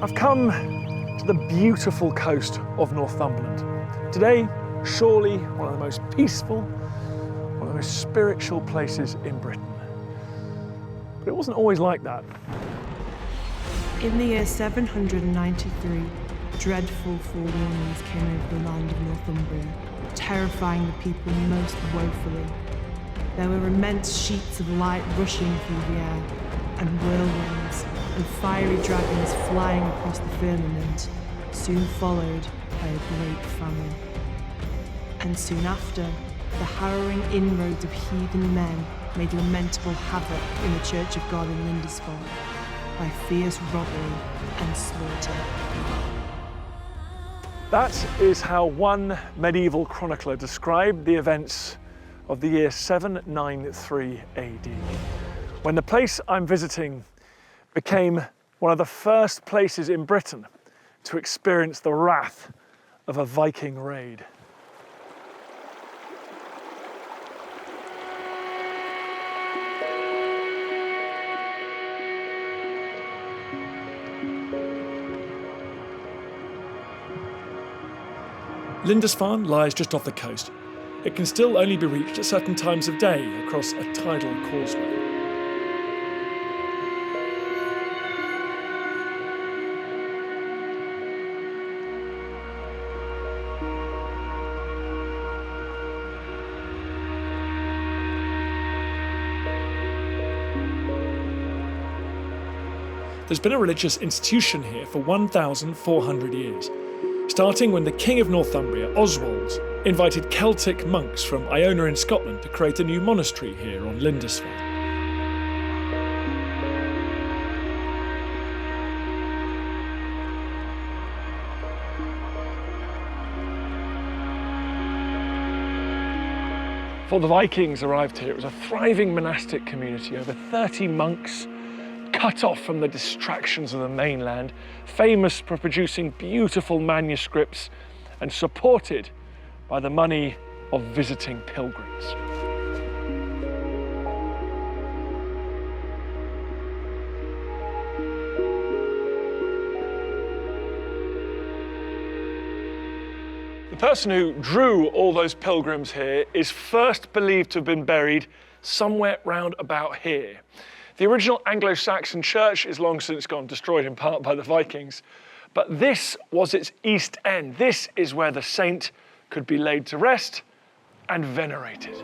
I've come to the beautiful coast of Northumberland. Today, surely one of the most peaceful, one of the most spiritual places in Britain. But it wasn't always like that. In the year 793, dreadful forewarnings came over the land of Northumbria, terrifying the people most woefully. There were immense sheets of light rushing through the air, and whirlwinds and fiery dragons flying across the firmament, soon followed by a great famine. And soon after, the harrowing inroads of heathen men made lamentable havoc in the Church of God in Lindisfarne by fierce robbery and slaughter. That is how one medieval chronicler described the events of the year 793 AD, when the place I'm visiting became one of the first places in Britain to experience the wrath of a Viking raid. Lindisfarne lies just off the coast. It can still only be reached at certain times of day across a tidal causeway. There's been a religious institution here for 1,400 years, starting when the King of Northumbria, Oswald, invited Celtic monks from Iona in Scotland to create a new monastery here on Lindisfarne. Before the Vikings arrived here, it was a thriving monastic community, over 30 monks, cut off from the distractions of the mainland, famous for producing beautiful manuscripts and supported by the money of visiting pilgrims. The person who drew all those pilgrims here is first believed to have been buried somewhere round about here. The original Anglo-Saxon church is long since gone, destroyed in part by the Vikings, but this was its east end. This is where the saint could be laid to rest and venerated.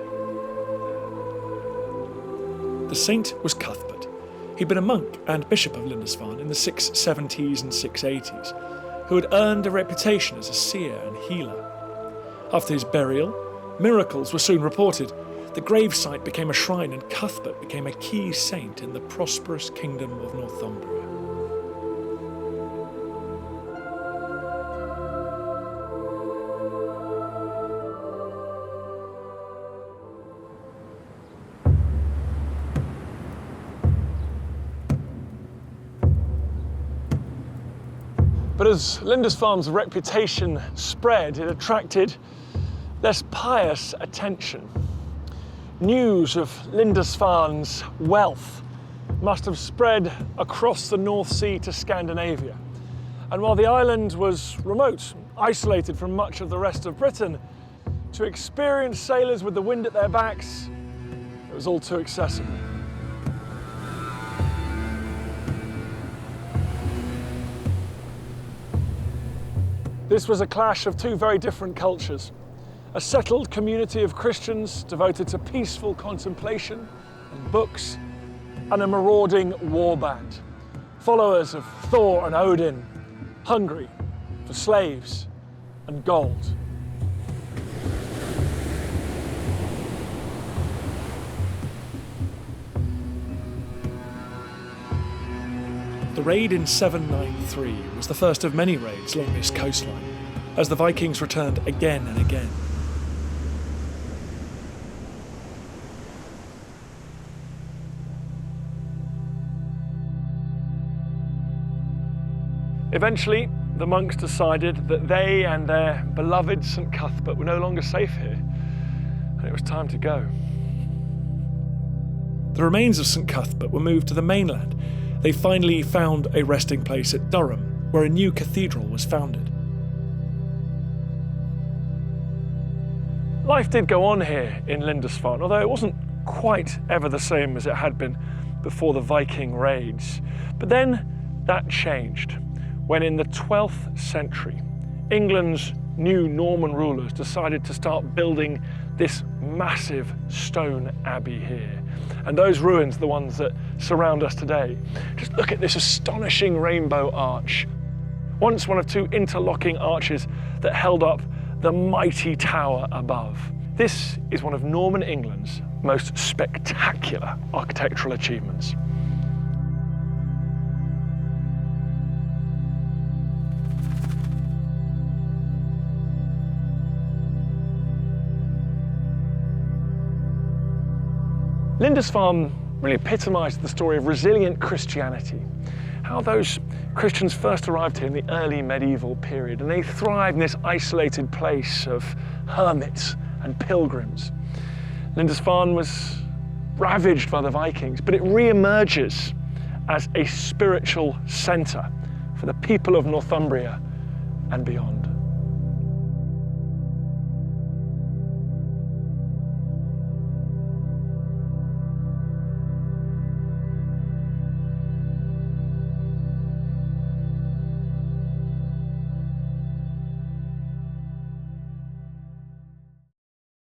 The saint was Cuthbert. He'd been a monk and bishop of Lindisfarne in the 670s and 680s, who had earned a reputation as a seer and healer. After his burial, miracles were soon reported. The gravesite became a shrine and Cuthbert became a key saint in the prosperous kingdom of Northumbria. But as Lindisfarne's reputation spread, it attracted less pious attention. News of Lindisfarne's wealth must have spread across the North Sea to Scandinavia. And while the island was remote, isolated from much of the rest of Britain, to experienced sailors with the wind at their backs, it was all too accessible. This was a clash of two very different cultures. A settled community of Christians devoted to peaceful contemplation and books, and a marauding warband, followers of Thor and Odin, hungry for slaves and gold. The raid in 793 was the first of many raids along this coastline, as the Vikings returned again and again. Eventually, the monks decided that they and their beloved St. Cuthbert were no longer safe here, and it was time to go. The remains of St. Cuthbert were moved to the mainland. They finally found a resting place at Durham, where a new cathedral was founded. Life did go on here in Lindisfarne, although it wasn't quite ever the same as it had been before the Viking raids. But then that changed when in the 12th century, England's new Norman rulers decided to start building this massive stone abbey here. And those ruins are the ones that surround us today. Just look at this astonishing rainbow arch. Once one of two interlocking arches that held up the mighty tower above. This is one of Norman England's most spectacular architectural achievements. Lindisfarne really epitomised the story of resilient Christianity. How those Christians first arrived here in the early medieval period, and they thrived in this isolated place of hermits and pilgrims. Lindisfarne was ravaged by the Vikings, but it re-emerges as a spiritual centre for the people of Northumbria and beyond.